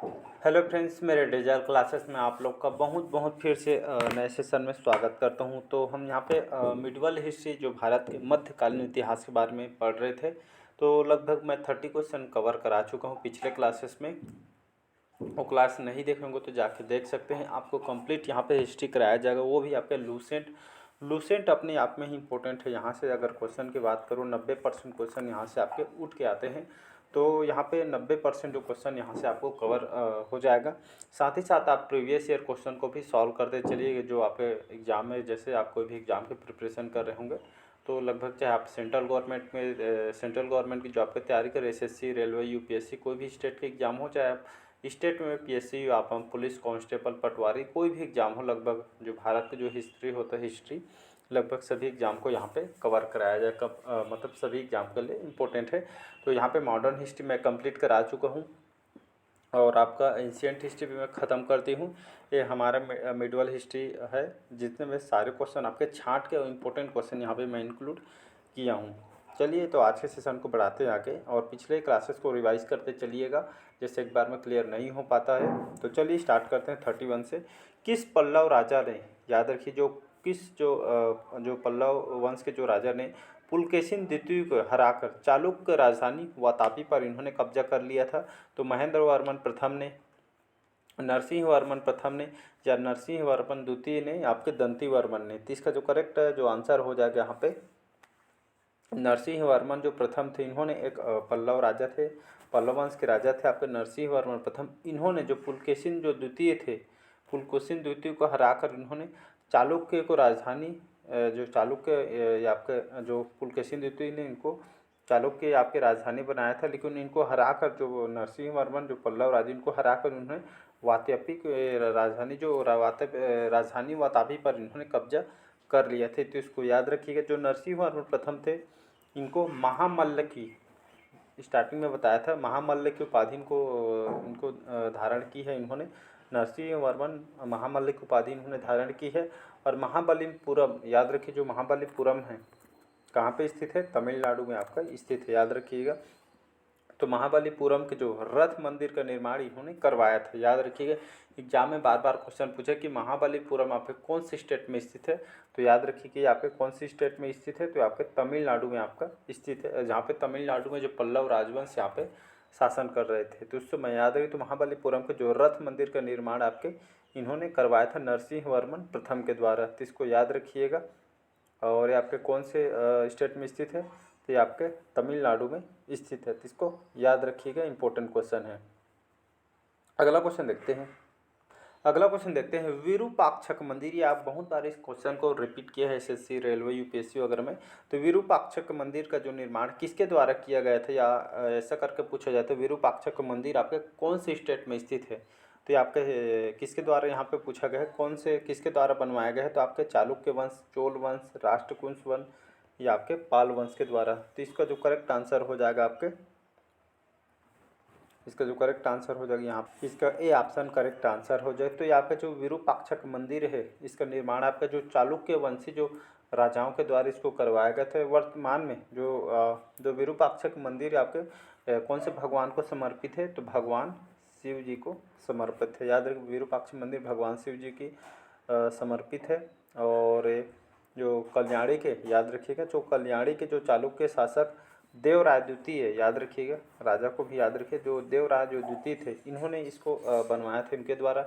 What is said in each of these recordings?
Hello friends, मेरे digital classes में आप लोग का बहुत बहुत फिर से नए सेशन में स्वागत करता हूं। तो हम यहां पे मिडवल हिस्ट्री जो भारत के मध्यकालीन इतिहास के बारे में पढ़ रहे थे। तो लगभग मैं 30 क्वेश्चन कवर करा चुका हूं पिछले क्लासेस में। वो क्लास नहीं देखे होंगे तो जाके देख सकते हैं। आपको कंप्लीट यहाँ पे हिस्ट्री कराया जाएगा, वो भी आपके लूसेंट लूसेंट अपने आप में ही इंपॉर्टेंट है। यहाँ से अगर क्वेश्चन की बात करूँ, 90% क्वेश्चन यहाँ से आपके उठ के आते हैं। तो यहाँ पे 90% जो क्वेश्चन यहाँ से आपको कवर हो जाएगा। साथ ही साथ आप प्रीवियस ईयर क्वेश्चन को भी सॉल्व करते चलिए। जो आपके एग्जाम में, जैसे आप कोई भी एग्जाम की प्रिपरेशन कर रहे होंगे तो लगभग चाहे आप सेंट्रल गवर्नमेंट की जॉब की तैयारी करें, एसएससी, रेलवे, यूपीएससी, कोई भी स्टेट के एग्जाम हो, चाहे आप स्टेट में पीएससी, आप हम पुलिस कांस्टेबल, पटवारी, कोई भी एग्जाम हो, लगभग जो भारत की जो हिस्ट्री होता है, हिस्ट्री लगभग सभी एग्जाम को यहाँ पे कवर कराया जाए। मतलब सभी एग्जाम के लिए इम्पोर्टेंट है। तो यहाँ पे मॉडर्न हिस्ट्री मैं कंप्लीट करा चुका हूँ और आपका एंशियंट हिस्ट्री भी मैं ख़त्म करती हूँ। ये हमारा मिडवल हिस्ट्री है, जितने में सारे क्वेश्चन आपके छांट के इम्पोर्टेंट क्वेश्चन यहाँ पे मैं इंक्लूड किया हूँ। चलिए, तो आज के सेशन को बढ़ाते हैं आगे और पिछले क्लासेस को रिवाइज करते चलिएगा, जैसे एक बार में क्लियर नहीं हो पाता है। तो चलिए स्टार्ट करते हैं 31 से। किस पल्लव राजा ने, याद रखिए, जो पल्लव वंश के जो राजा ने पुलकेशिन द्वितीय को हराकर चालुक्य राजधानी वातापी पर इन्होंने कब्जा कर लिया था। तो महेंद्र वर्मन प्रथम ने, नरसिंह वर्मन प्रथम ने, या नरसिंह वर्मन द्वितीय ने, आपके दंती वर्मन ने। तो इसका जो करेक्ट जो आंसर हो जाएगा यहाँ पे, नरसिंह वर्मन जो प्रथम थे, इन्होंने एक पल्लव राजा थे, पल्लव वंश के राजा थे आपके नरसिंह वर्मन प्रथम। इन्होंने जो पुलकेशिन जो द्वितीय थे, पुलकेशिन द्वितीय को हराकर इन्होंने चालुक्य को राजधानी, जो चालुक्य आपके जो पुलकेशिन द्वितीय ने इनको चालुक्य आपके राजधानी बनाया था, लेकिन इनको हराकर जो नरसिंह वर्मन जो पल्लव राजा, इनको हराकर उन्होंने वातापी राजधानी राजधानी वातापी पर इन्होंने कब्जा कर लिया थे। तो इसको याद रखिएगा। जो नरसिंह वर्मन प्रथम थे, इनको महामल्ल की, स्टार्टिंग में बताया था, महामल्ल की उपाधि इनको धारण की है इन्होंने। नरसिंह वर्मन महामल्ल की उपाधि इन्होंने धारण की है। और महाबलीपुरम, याद रखिए, जो महाबलीपुरम है कहाँ पे स्थित है? तमिलनाडु में आपका स्थित है, याद रखिएगा। तो महाबलीपुरम के जो रथ मंदिर का निर्माण इन्होंने करवाया था, याद रखिएगा। एग्जाम में बार बार क्वेश्चन पूछे कि महाबलीपुरम आपके कौन सी स्टेट में स्थित है, तो याद रखिए कि आपके कौन सी स्टेट में स्थित है, तो आपके तमिलनाडु में आपका स्थित है, जहाँ पे तमिलनाडु में जो पल्लव राजवंश यहाँ पे शासन कर रहे थे। तो उससे मैं याद रखिए, तो महाबलीपुरम के जो रथ मंदिर का निर्माण आपके इन्होंने करवाया था नरसिंह वर्मन प्रथम के द्वारा। तो इसको याद रखिएगा। और ये आपके कौन से स्टेट में स्थित है? तो ये आपके तमिलनाडु में स्थित है। तो इसको याद रखिएगा, इंपॉर्टेंट क्वेश्चन है। अगला क्वेश्चन देखते हैं। विरूपाक्षक मंदिर, ये आप बहुत बार इस क्वेश्चन को रिपीट किया है एसएससी, रेलवे, यूपीएससी वगैरह में। तो विरूपाक्षक मंदिर का जो निर्माण किसके द्वारा किया गया था, या ऐसा करके पूछा जाए तो विरूपाक्षक मंदिर आपके कौन से स्टेट में स्थित है? तो ये आपके किसके द्वारा यहाँ पे पूछा गया है, कौन से किसके द्वारा बनवाया गया है? तो आपके चालुक्य वंश, चोल वंश, राष्ट्रकूट वंश या आपके पाल वंश के द्वारा। तो इसका जो करेक्ट आंसर हो जाएगा आपके, इसका जो करेक्ट आंसर हो जाएगा यहाँ, इसका ए ऑप्शन करेक्ट आंसर हो जाए। तो यहाँ पे जो विरूपाक्षक मंदिर है, इसका निर्माण आपका जो चालुक्य वंशी जो राजाओं के द्वारा इसको करवाया गया था। वर्तमान में जो विरूपाक्षक मंदिर आपके कौन से भगवान को समर्पित है? तो भगवान शिव जी को समर्पित है। याद रखिए, विरूपाक्ष मंदिर भगवान शिव जी की समर्पित है। और जो कल्याणी के, याद रखिएगा, जो कल्याणी के जो चालुक्य शासक देवराय द्वितीय, याद रखिएगा, राजा को भी याद रखिए, जो देवराय जो द्वितीय थे, इन्होंने इसको बनवाया था। इनके द्वारा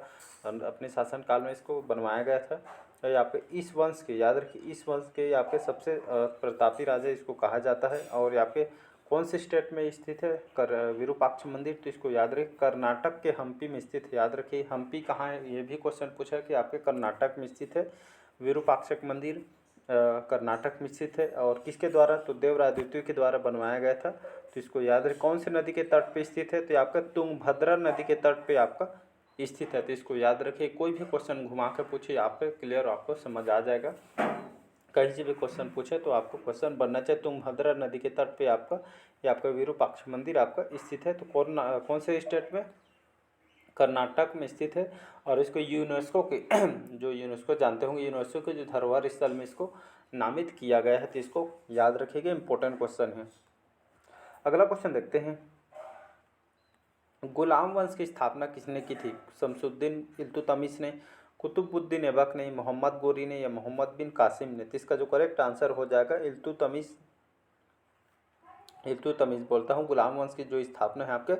अपने शासनकाल में इसको बनवाया गया था। तो यहाँ पे इस वंश के, याद रखिए, इस वंश के यहाँ पे सबसे प्रतापी राजा इसको कहा जाता है। और यहाँ पे कौन से स्टेट में स्थित है विरूपाक्ष मंदिर? तो इसको याद रखिए, कर्नाटक के हम्पी में स्थित है। याद रखिए, हम्पी कहाँ है, ये भी क्वेश्चन पूछा है कि आपके कर्नाटक में स्थित है विरूपाक्षक मंदिर, कर्नाटक में स्थित है। और किसके द्वारा? तो देवराय द्वितीय के द्वारा बनवाया गया था। तो इसको याद रखें। कौन सी नदी के तट पे स्थित है? तो आपका तुंगभद्रा नदी के तट पे आपका स्थित है। तो इसको याद रखिए। कोई भी क्वेश्चन घुमा के पूछे आप पे, क्लियर आपको समझ आ जाएगा। कहीं से भी क्वेश्चन पूछे तो आपको क्वेश्चन बनना चाहिए तुंगभद्रा नदी के तट पे आपका, ये आपका विरूपाक्ष मंदिर आपका स्थित है। तो कौन से स्टेट में? कर्नाटक में स्थित है। और इसको यूनेस्को के जो यूनेस्को जानते होंगे, यूनेस्को के जो धरोहर स्थल में इसको नामित किया गया है। तो इसको याद रखिएगा, इंपॉर्टेंट क्वेश्चन है। अगला क्वेश्चन देखते हैं। गुलाम वंश की स्थापना किसने की थी? शमसुद्दीन इल्तुतमिश ने, कुतुबुद्दीन ऐबक ने, मोहम्मद गोरी ने या मोहम्मद बिन कासिम ने? तो इसका जो करेक्ट आंसर हो जाएगा इल्तुतमिश। इल्तुतमिश बोलता हूँ। गुलाम वंश की जो स्थापना है आपके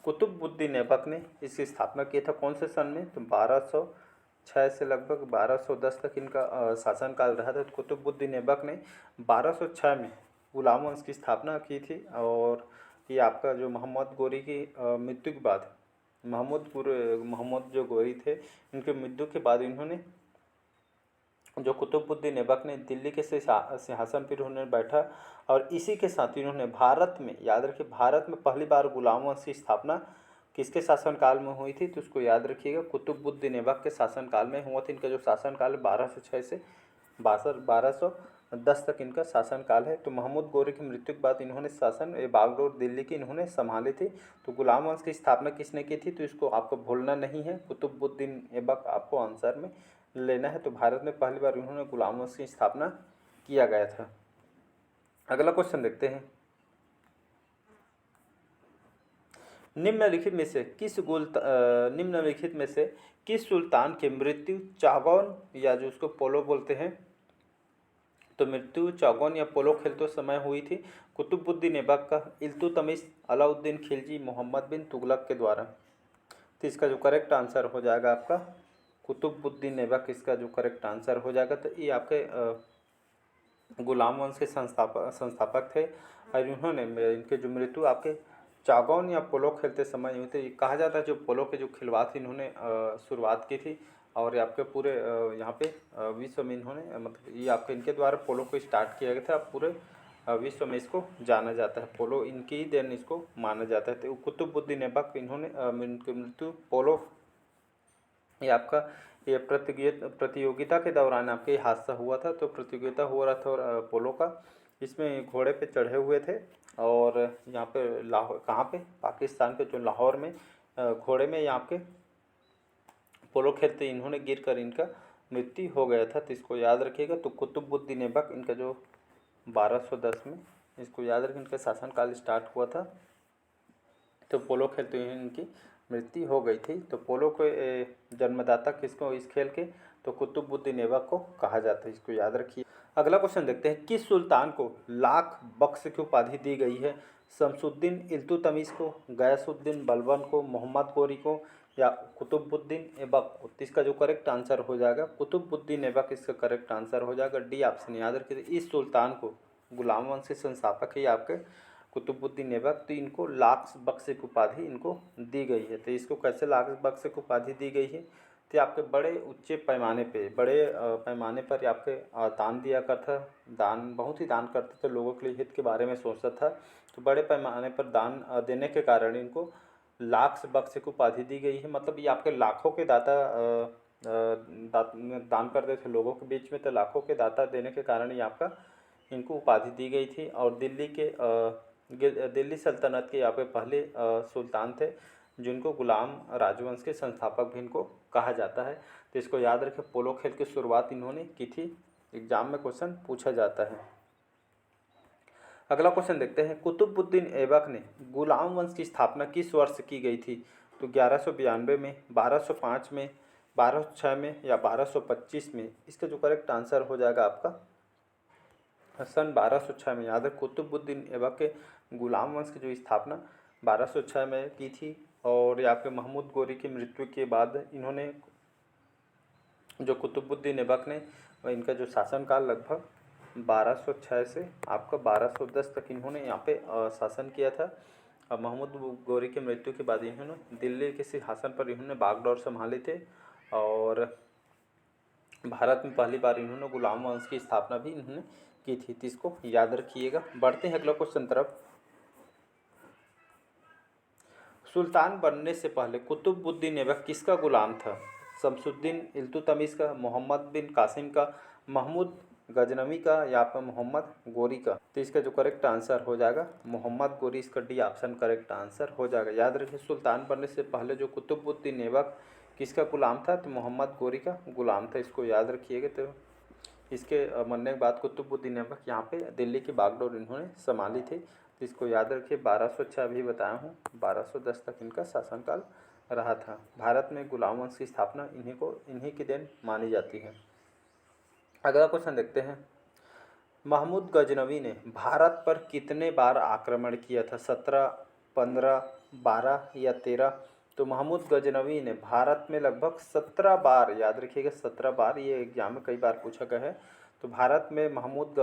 कुतुबुद्दीन ऐबक ने इसकी स्थापना की था। कौन से सन में? तो 1206 से लगभग 1210 तक इनका शासनकाल रहा था। तो कुतुबुद्दीन ऐबक ने 1206 में गुलाम वंश की स्थापना की थी। और ये आपका जो मोहम्मद गोरी की मृत्यु के बाद, मोहम्मद जो गोरी थे, इनके मृत्यु के बाद इन्होंने जो कुतुबुद्दीन ऐबक ने दिल्ली के सिंहासन पर उन्होंने बैठा। और इसी के साथ इन्होंने भारत में, याद रखिए, भारत में पहली बार गुलाम वंश की स्थापना किसके शासनकाल में हुई थी? तो उसको याद रखिएगा, कुतुबुद्दीन ऐबक के शासनकाल में हुआ था। इनका जो शासनकाल है 1206 से 1210 तक इनका शासनकाल है। तो मोहम्मद गोरी की मृत्यु के बाद इन्होंने शासन बागडोर दिल्ली की इन्होंने संभाली थी। तो गुलाम वंश की स्थापना किसने की थी? तो इसको आपको भूलना नहीं है, कुतुबुद्दीन ऐबक आपको आंसर में लेना है। तो भारत में पहली बार इन्होंने गुलाम वंश की स्थापना किया गया था। अगला क्वेश्चन देखते हैं। निम्नलिखित में से किस सुल्तान की मृत्यु चागौन या जो उसको पोलो बोलते हैं, तो मृत्यु चागौन या पोलो खेलते समय हुई थी? कुतुबुद्दीन ऐबक का, इल्तुतमिश, अलाउद्दीन खिलजी, मोहम्मद बिन तुगलक के द्वारा? तो इसका जो करेक्ट आंसर हो जाएगा आपका कुतुबुद्दीन ऐबक, इसका जो करेक्ट आंसर हो जाएगा। तो ये आपके गुलाम वंश के संस्थापक थे। और इन्होंने इनके जो मृत्यु आपके चागौन या पोलो खेलते समय हुई थी। कहा जाता है जो पोलो के जो खिलवाड़ थी इन्होंने शुरुआत की थी। और ये आपके पूरे यहाँ पे विश्व में इन्होंने मतलब ये आपके इनके द्वारा पोलो को स्टार्ट किया गया था। पूरे विश्व में इसको जाना जाता है, पोलो इनकी ही देन इसको माना जाता है। तो कुतुबुद्दीन ऐबक इन्होंने इनकी मृत्यु पोलो, ये आपका ये प्रतियोगिता के दौरान आपके हादसा हुआ था। तो प्रतियोगिता हो रहा था और पोलो का, इसमें घोड़े पे चढ़े हुए थे। और यहाँ पे लाहौर, कहाँ पे? पाकिस्तान के जो लाहौर में घोड़े में यहाँ के पोलो खेलते इन्होंने गिर कर इनका मृत्यु हो गया था। तो इसको याद रखिएगा। तो कुतुबुद्दीन ऐबक इनका जो 1210 में, इसको याद रखें, इनका शासनकाल स्टार्ट हुआ था। तो पोलो खेलते हुए इनकी मृत्यु हो गई थी। तो पोलो को जन्मदाता किसको इस खेल के? तो कुतुबुद्दीन ऐबक को कहा जाता है, इसको याद रखिए। अगला क्वेश्चन देखते हैं। किस सुल्तान को लाख बख्श की उपाधि दी गई है? शमसुद्दीन इल्तुतमिश को, गयासुद्दीन बलबन को, मोहम्मद गोरी को या कुतुबुद्दीन ऐबक को? तो इसका जो करेक्ट आंसर हो जाएगा कुतुबुद्दीन ऐबक, इसका करेक्ट आंसर हो जाएगा डी ऑप्शन। याद रखिए, इस सुल्तान को, गुलाम वंश के संस्थापक है आपके कुतुबुद्दीन ऐबक, तो इनको लाख बख्श की उपाधि इनको दी गई है। तो इसको कैसे लाख बख्श की उपाधि दी गई है? तो आपके बड़े ऊंचे पैमाने पे, बड़े पैमाने पर आपके दान दिया करता, दान बहुत ही दान करते थे, लोगों के लिए हित के बारे में सोचता था। तो बड़े पैमाने पर दान देने के कारण इनको लाख बख्श की उपाधि दी गई है। मतलब ये आपके लाखों के दाता दान करते थे लोगों के बीच में। तो लाखों के दाता देने के कारण ये आपका इनको उपाधि दी गई थी। और दिल्ली सल्तनत के यहाँ पे पहले सुल्तान थे, जिनको गुलाम राजवंश के संस्थापक भी इनको कहा जाता है। तो इसको याद रखें, पोलो खेल की शुरुआत इन्होंने की थी। एग्जाम में क्वेश्चन पूछा जाता है। अगला क्वेश्चन देखते हैं। कुतुबुद्दीन ऐबक ने गुलाम वंश की स्थापना किस वर्ष की गई थी? तो 1192 में, 1205 में, 1206 में या 1225 में? इसका जो करेक्ट आंसर हो जाएगा आपका सन 1206 में। याद है, कुतुबुद्दीन ऐबक के गुलाम वंश की जो स्थापना 1206 में की थी। और ये आपके महमूद गोरी की मृत्यु के बाद इन्होंने, जो कुतुबुद्दीन ऐबक ने, इनका जो शासनकाल लगभग 1206 से आपका 1210 तक इन्होंने यहाँ पे शासन किया था। और महमूद गोरी की मृत्यु के बाद इन्होंने दिल्ली के सिंहासन पर इन्होंने बागडोर संभाले थे। और भारत में पहली बार इन्होंने गुलाम वंश की स्थापना भी इन्होंने की थी। तो इसको याद रखिएगा। बढ़ते हैं अगला क्वेश्चन तरफ। सुल्तान बनने से पहले कुतुबुद्दीन ऐबक किसका गुलाम था? शमसुद्दीन इल्तुतमिश का, मोहम्मद बिन कासिम का, महमूद गजनवी का या फिर मोहम्मद गोरी का? तो इसका जो करेक्ट आंसर हो जाएगा मोहम्मद गोरी, इसका डी ऑप्शन करेक्ट आंसर हो जाएगा। याद रखिए, सुल्तान बनने से पहले जो कुतुबुद्दीन ऐबक किसका गुलाम था? तो मोहम्मद गोरी का गुलाम था, इसको याद रखिएगा। तो इसके मरने के बाद कुतुबुद्दीन ऐबक यहाँ पे दिल्ली की बागडोर इन्होंने संभाली थी। तो इसको याद रखिए। 1206 अभी बताया हूँ, 1210 तक इनका शासनकाल रहा था। भारत में गुलाम वंश की स्थापना इन्हीं की देन मानी जाती है। अगला क्वेश्चन देखते हैं। महमूद गजनवी ने भारत पर कितने बार आक्रमण किया था? 17, 15, 12 या 13? तो महमूद गजनवी ने भारत में लगभग 17 बार, याद रखिएगा 17 बार, ये एग्जाम में कई बार पूछा गया है। तो भारत में महमूद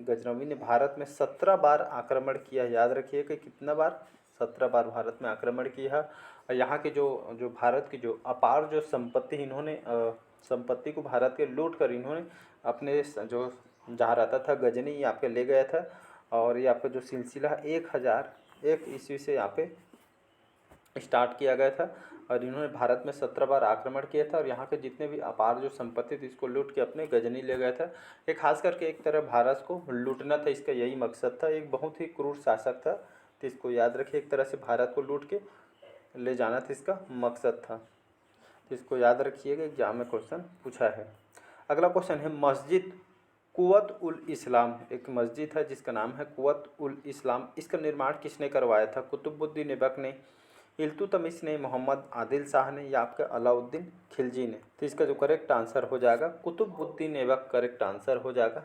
गजनवी ने भारत में 17 बार आक्रमण किया है। याद रखिएगा कितना बार? 17 बार भारत में आक्रमण किया है। और यहाँ की जो भारत की जो अपार जो संपत्ति इन्होंने संपत्ति को भारत के लूट कर इन्होंने अपने जो जहाँ रहता था गजनी, ये आपके ले गया था। और ये आपका जो सिलसिला 1001 ईस्वी से यहाँ पे स्टार्ट किया गया था। और इन्होंने भारत में 17 बार आक्रमण किया था और यहाँ के जितने भी अपार जो संपत्ति थी इसको लूट के अपने गजनी ले गया था। ये खास करके एक तरह भारत को लूटना था, इसका यही मकसद था। एक बहुत ही क्रूर शासक था, तो इसको याद रखिए। एक तरह से भारत को लूट के ले जाना था, इसका मकसद था। तो इसको याद रखिएगा, एग्जाम में क्वेश्चन पूछा है। अगला क्वेश्चन है, मस्जिद कुव्वत उल इस्लाम, एक मस्जिद है जिसका नाम है कुव्वत उल इस्लाम, इसका निर्माण किसने करवाया था? कुतुबुद्दीन ऐबक ने, इल्तुतमिश ने, मोहम्मद आदिल शाह ने या आपका अलाउद्दीन खिलजी ने? तो इसका जो करेक्ट आंसर हो जाएगा कुतुबुद्दीन ऐबक करेक्ट आंसर हो जाएगा।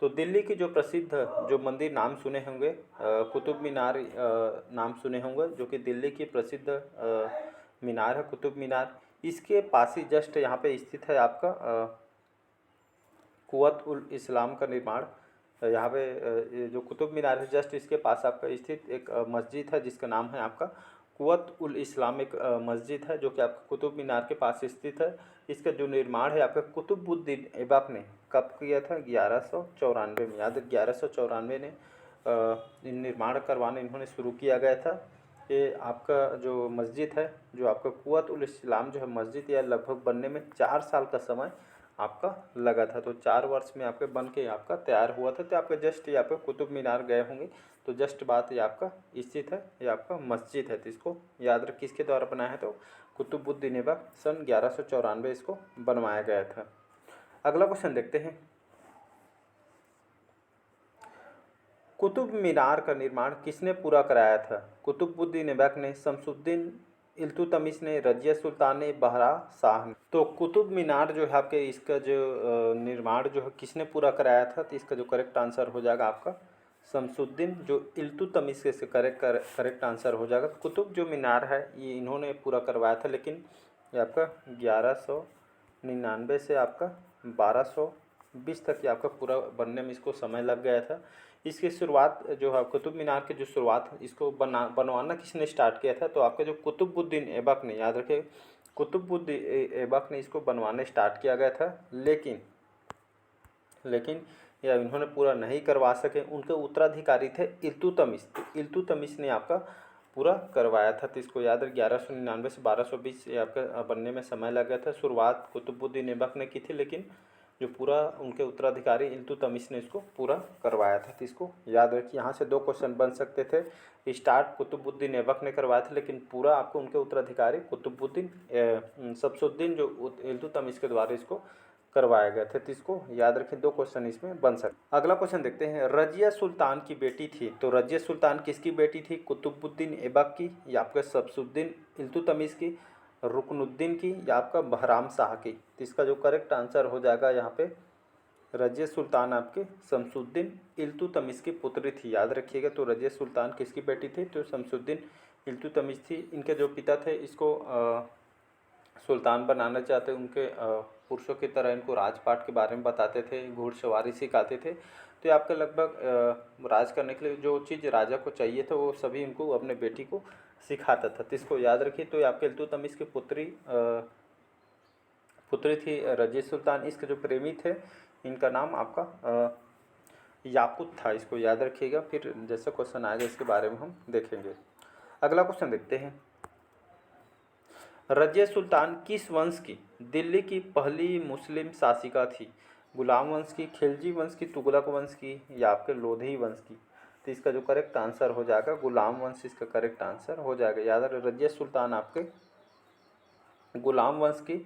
तो दिल्ली की जो प्रसिद्ध जो मंदिर नाम सुने होंगे, कुतुब मीनार नाम सुने होंगे, जो कि दिल्ली की प्रसिद्ध मीनार है कुतुब मीनार। इसके पास ही जस्ट यहाँ पे स्थित है आपका कुव्वत उल इस्लाम का निर्माण। यहाँ पे ये जो कुतुब मीनार है जस्ट इसके पास आपका स्थित एक मस्जिद है जिसका नाम है आपका कुव्वत उल इस्लाम। एक मस्जिद है जो कि आपका कुतुब मीनार के पास स्थित है। इसका जो निर्माण है आपका कुतुबुद्दीन ऐबक ने कब किया था? 1194 में। याद 1194 ने निर्माण करवाने इन्होंने शुरू किया गया था। ये आपका जो मस्जिद है, जो आपका कुव्वत उल इस्लाम जो है मस्जिद, यह लगभग बनने में 4 साल का समय आपका लगा था। तो 4 वर्ष में आपके बन के आपका तैयार हुआ था। तो आपका जस्ट ये आपका कुतुब मीनार गए होंगे, तो जस्ट बात ये आपका स्थित है, ये आपका मस्जिद है। तो इसको याद रख, किसके द्वारा बनाया है? तो कुतुबुद्दीन ऐबक सन 1194 इसको बनवाया गया था। अगला क्वेश्चन देखते हैं। कुतुब मीनार का निर्माण किसने पूरा कराया था? कुतुबुद्दीन ऐबक ने, शमसुद्दीन इल्तुतमिश ने, रजिया सुल्तान ने, बहरा शाह ने? तो कुतुब मीनार जो है आपके इसका जो निर्माण जो है किसने पूरा कराया था? तो इसका जो करेक्ट आंसर हो जाएगा आपका शमसुद्दीन जो इल्तुतमिश से करेक्ट आंसर हो जाएगा। कुतुब जो मीनार है ये इन्होंने पूरा करवाया था, लेकिन ये आपका 1199 से आपका 1220 तक ये आपका पूरा बनने में इसको समय लग गया था। इसकी शुरुआत जो है कुतुब मीनार की जो शुरुआत इसको बनवाना किसने स्टार्ट किया था? तो आपका जो कुतुबुद्दीन ऐबक ने, याद रखिए कुतुबुद्दीन ऐबक ने इसको बनवाने स्टार्ट किया गया था, लेकिन या इन्होंने पूरा नहीं करवा सके। उनके उत्तराधिकारी थे इल्तुतमिश, तो इल्तुतमिश ने आपका पूरा करवाया था। तो इसको याद रख, 1199 से 1220 ये आपका बनने में समय लग गया था। शुरुआत कुतुबुद्दीन ऐबक ने की थी, लेकिन जो पूरा उनके उत्तराधिकारी इल्तुतमिश ने इसको पूरा करवाया था। तो इसको याद रखिए। यहाँ से 2 क्वेश्चन बन सकते थे। स्टार्ट कुतुबुद्दीन ऐबक ने करवाया था, लेकिन पूरा आपको उनके उत्तराधिकारी कुतुबुद्दीन शमसुद्दीन जो इल्तुतमिश के द्वारा इसको करवाया गया था। तो इसको याद रखें, 2 क्वेश्चन इसमें बन सकते। अगला क्वेश्चन देखते हैं। रजिया सुल्तान की बेटी थी, तो रजिया सुल्तान किसकी बेटी थी? कुतुबुद्दीन ऐबक की या आपका शमसुद्दीन इल्तुतमिश की, रुकनुद्दीन की या आपका बहराम शाह की? तो इसका जो करेक्ट आंसर हो जाएगा यहाँ पे रजिया सुल्तान आपके शमसुद्दीन इल्तुतमिश की पुत्री थी। याद रखिएगा। तो रजिया सुल्तान किसकी बेटी थी? तो शमसुद्दीन इल्तुतमिश थी। इनके जो पिता थे इसको सुल्तान बनाना चाहते, उनके पुरुषों की तरह इनको राजपाट के बारे में बताते थे, घुड़सवारी सिखाते थे। तो ये आपके लगभग राज करने के लिए जो चीज़ राजा को चाहिए था वो सभी इनको अपने बेटी को सिखाता था। तो इसको याद रखिए। तो ये आपके इल्तुतमिश की पुत्री थी रजिया सुल्तान। इसके जो प्रेमी थे इनका नाम आपका याकूत था। इसको याद रखिएगा, फिर जैसे क्वेश्चन आएगा इसके बारे में हम देखेंगे। अगला क्वेश्चन देखते हैं। रजिया सुल्तान किस वंश की दिल्ली की पहली मुस्लिम शासिका थी? गुलाम वंश की, खिलजी वंश की, तुगलक वंश की या आपके लोधी वंश की? तो इसका जो करेक्ट आंसर हो जाएगा गुलाम वंश, इसका करेक्ट आंसर हो जाएगा। याद रखें, रजिया सुल्तान आपके गुलाम वंश की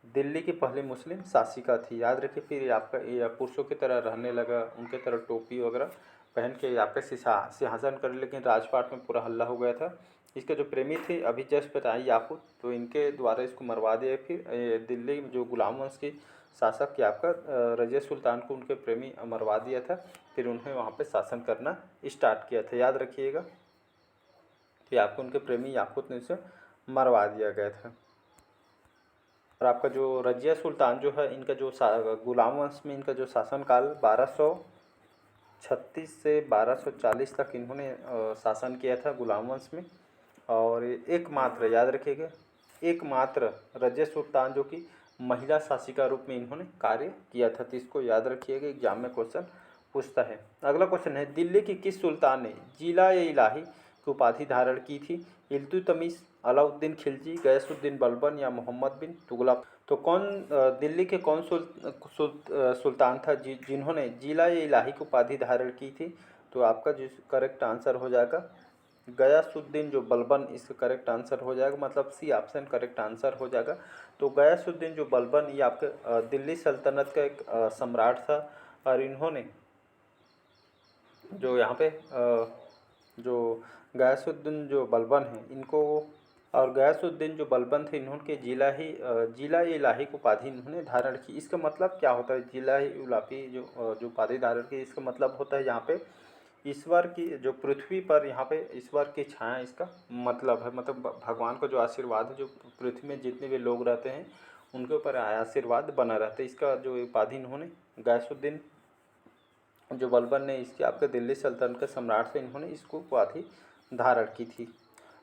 दिल्ली की पहली मुस्लिम शासिका थी। याद रखिए। फिर आपका ये पुरुषों की तरह रहने लगा, उनके तरह टोपी वगैरह पहन के आपके सिंहासन कर, लेकिन राजपाट में पूरा हल्ला हो गया था। इसके जो प्रेमी थे अभी जस्ट बताई याकूत, तो इनके द्वारा इसको मरवा दिया। फिर दिल्ली जो गुलाम वंश की शासक क्या आपका रजिया सुल्तान को उनके प्रेमी मरवा दिया था। फिर उन्हें वहाँ पे शासन करना स्टार्ट किया था, याद रखिएगा। कि आपको उनके प्रेमी याकूत ने उसे मरवा दिया गया था। और आपका जो रजिया सुल्तान जो है, इनका जो गुलाम वंश में इनका जो शासनकाल 1236 से 1240 तक इन्होंने शासन किया था गुलाम वंश में। और एकमात्र याद रखिएगा, एकमात्र रजिया सुल्तान जो कि महिला शासिका रूप में इन्होंने कार्य किया था। तो इसको याद रखिएगा, एग्जाम में क्वेश्चन पूछता है। अगला क्वेश्चन है, दिल्ली की किस सुल्तान ने जिला ए इलाही की उपाधि धारण की थी? इल्तुतमिश, अलाउद्दीन खिलजी, गयासुद्दीन बलबन या मोहम्मद बिन तुगलक? तो दिल्ली के कौन सुल्तान था जिन्होंने जिला ए इलाही की उपाधि धारण की थी? तो आपका जो करेक्ट आंसर हो जाएगा गयासुद्दीन जो बलबन, इसका करेक्ट आंसर हो जाएगा, मतलब सी ऑप्शन करेक्ट आंसर हो जाएगा। तो गयासुद्दीन जो बलबन ये आपके दिल्ली सल्तनत का एक सम्राट था। और इन्होंने जो यहाँ पे जो गयासुद्दीन जो बलबन हैं इनको, और गयासुद्दीन जो बलबन थे इन्होंने जिला इलाही की उपाधि इन्होंने धारण की। इसका मतलब क्या होता है जिला इलाही जो उपाधि धारण की? इसका मतलब होता है यहाँ पे ईश्वर की जो पृथ्वी पर यहाँ पे ईश्वर की छाया, इसका मतलब है। मतलब भगवान का जो आशीर्वाद है, जो पृथ्वी में जितने भी लोग रहते हैं उनके ऊपर आशीर्वाद बना रहता है। इसका जो उपाधि इन्होंने गयासुद्दीन जो बलबन ने इसकी आपके दिल्ली सल्तनत के सम्राट से इन्होंने इसको उपाधि धारण की थी।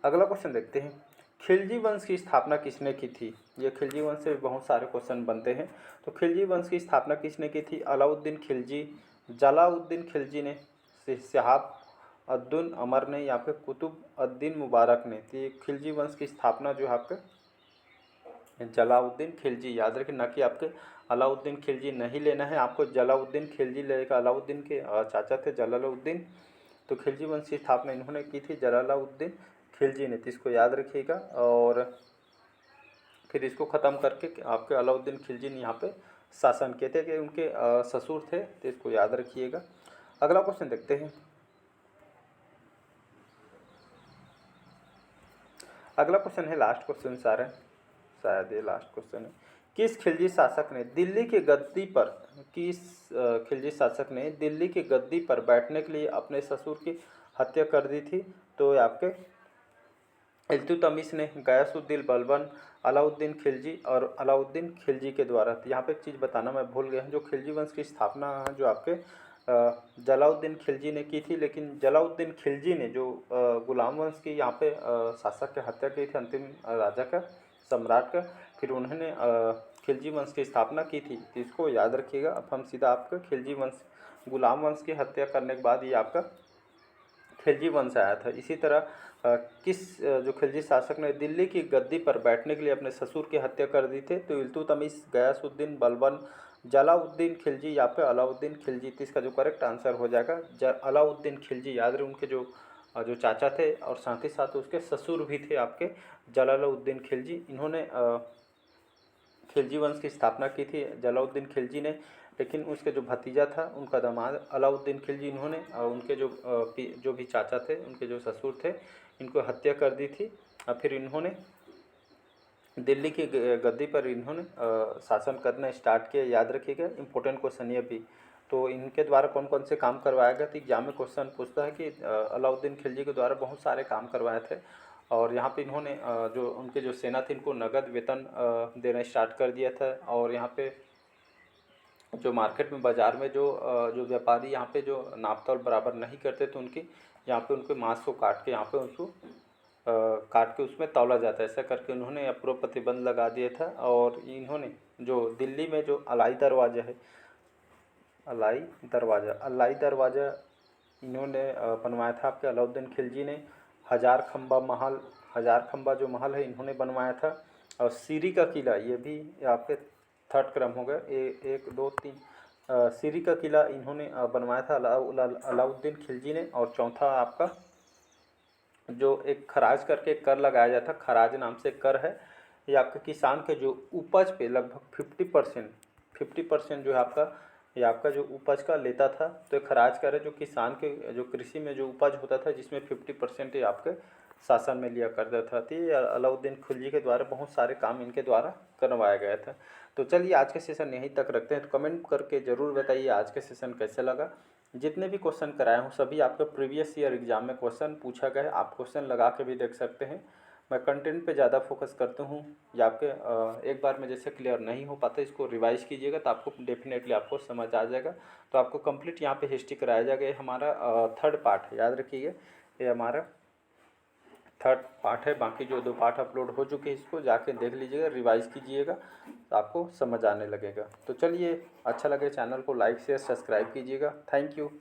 अगला क्वेश्चन देखते हैं, खिलजी वंश की स्थापना किसने की थी? ये खिलजी वंश से बहुत सारे क्वेश्चन बनते हैं। तो खिलजी वंश की स्थापना किसने की थी? अलाउद्दीन खिलजी, जलाउद्दीन खिलजी ने, शहाब अद्दुन अमर ने, या फिर कुतुब अद्दीन मुबारक ने? तो ये खिलजी वंश की स्थापना जो है आपके जलाउद्दीन खिलजी, याद रखें, ना कि आपके अलाउद्दीन खिलजी नहीं लेना है, आपको जलाउद्दीन खिलजी लेगा। अलाउद्दीन के चाचा थे जलालुद्दीन। तो खिलजी वंश की स्थापना इन्होंने की थी जलालुद्दीन खिलजी ने, तो इसको याद रखिएगा। और फिर इसको ख़त्म करके आपके अलाउद्दीन खिलजी ने यहाँ पे शासन किए थे, कि उनके ससुर थे, तो इसको याद रखिएगा। अगला क्वेश्चन देखते हैं। अगला क्वेश्चन है, लास्ट क्वेश्चन सारे, शायद ये लास्ट क्वेश्चन है। किस खिलजी शासक ने दिल्ली की गद्दी पर बैठने के लिए अपने ससुर की हत्या कर दी थी? तो आपके इल्तुतमिश ने, गयासुद्दीन बलबन, अलाउद्दीन खिलजी और अलाउद्दीन खिलजी के द्वारा। तो यहाँ पे एक चीज़ बताना मैं भूल गया हूँ, जो खिलजी वंश की स्थापना जो आपके जलाउद्दीन खिलजी ने की थी, लेकिन जलाउद्दीन खिलजी ने जो गुलाम वंश की यहाँ पे शासक की हत्या की थी, अंतिम राजा का, सम्राट का, फिर उन्होंने खिलजी वंश की स्थापना की थी। तो इसको याद रखिएगा। अब हम सीधा आपका खिलजी वंश, गुलाम वंश की हत्या करने के बाद ये आपका खिलजी वंश आया था। इसी तरह जो खिलजी शासक ने दिल्ली की गद्दी पर बैठने के लिए अपने ससुर की हत्या कर दी थे? तो इल्तुतमिश, गयासुद्दीन बलबन, जलाउद्दीन खिलजी या फिर अलाउद्दीन खिलजी? तो इसका जो करेक्ट आंसर हो जाएगा अलाउद्दीन खिलजी। याद रहे, उनके जो चाचा थे और साथ ही साथ उसके ससुर भी थे आपके जलालुद्दीन खिलजी। इन्होंने खिलजी वंश की स्थापना की थी जलालुद्दीन खिलजी ने, लेकिन उसके जो भतीजा था, उनका दामाद अलाउद्दीन खिलजी, इन्होंने उनके जो भी चाचा थे, उनके जो ससुर थे, इनको हत्या कर दी थी। और फिर इन्होंने दिल्ली की गद्दी पर इन्होंने शासन करना स्टार्ट किया। याद रखिएगा, इंपॉर्टेंट क्वेश्चन ये भी। तो इनके द्वारा कौन कौन से काम करवाया गया? तो एग्जाम में क्वेश्चन पूछता है कि अलाउद्दीन खिलजी के द्वारा बहुत सारे काम करवाए थे। और यहाँ पे इन्होंने जो उनके जो सेना थी, इनको नगद वेतन देना स्टार्ट कर दिया था। और यहाँ पे जो मार्केट में, बाज़ार में जो व्यापारी यहाँ पे जो नाप तोल बराबर नहीं करते, तो यहाँ पे उनके मांस को काट के यहाँ पे उसको काट के उसमें तौला जाता है। ऐसा करके उन्होंने पूरा प्रतिबंध लगा दिया था। और इन्होंने जो दिल्ली में जो अलाई दरवाज़ा है, अलाई दरवाज़ा इन्होंने बनवाया था आपके अलाउद्दीन खिलजी ने। हजार खंबा जो महल है इन्होंने बनवाया था। और सीरी का किला, ये भी आपके थर्ड क्रम हो गया, 1 2 3। सीरी का किला इन्होंने बनवाया था अलाउद्दीन खिलजी ने। और चौथा आपका जो एक खराज करके कर लगाया जाता, खराज नाम से कर है, ये आपके किसान के जो उपज पे लगभग 50% जो है आपका ये आपका जो उपज का लेता था, तो ये खराज कर है जो किसान के जो कृषि में जो उपज होता था जिसमें 50% ये आपके शासन में लिया करता था। तो ये अलाउद्दीन खिलजी के द्वारा बहुत सारे काम इनके द्वारा करवाया गया था। तो चलिए आज के सेशन यहीं तक रखते हैं। तो कमेंट करके ज़रूर बताइए आज के सेशन कैसे लगा। जितने भी क्वेश्चन कराए हूँ सभी आपके प्रीवियस ईयर एग्जाम में क्वेश्चन पूछा गया है, आप क्वेश्चन लगा के भी देख सकते हैं। मैं कंटेंट पे ज़्यादा फोकस करता हूँ। या आपके एक बार में जैसे क्लियर नहीं हो पाता इसको रिवाइज कीजिएगा तो आपको डेफिनेटली आपको समझ आ जाएगा। तो आपको कंप्लीट यहाँ पे हिस्ट्री कराया जाएगा। ये हमारा थर्ड पार्ट है, याद रखिए ये हमारा थर्ड पार्ट है। बाकी जो 2 पार्ट अपलोड हो चुके हैं इसको जाके देख लीजिएगा, रिवाइज कीजिएगा तो आपको समझ आने लगेगा। तो चलिए, अच्छा लगे चैनल को लाइक शेयर सब्सक्राइब कीजिएगा। Thank you.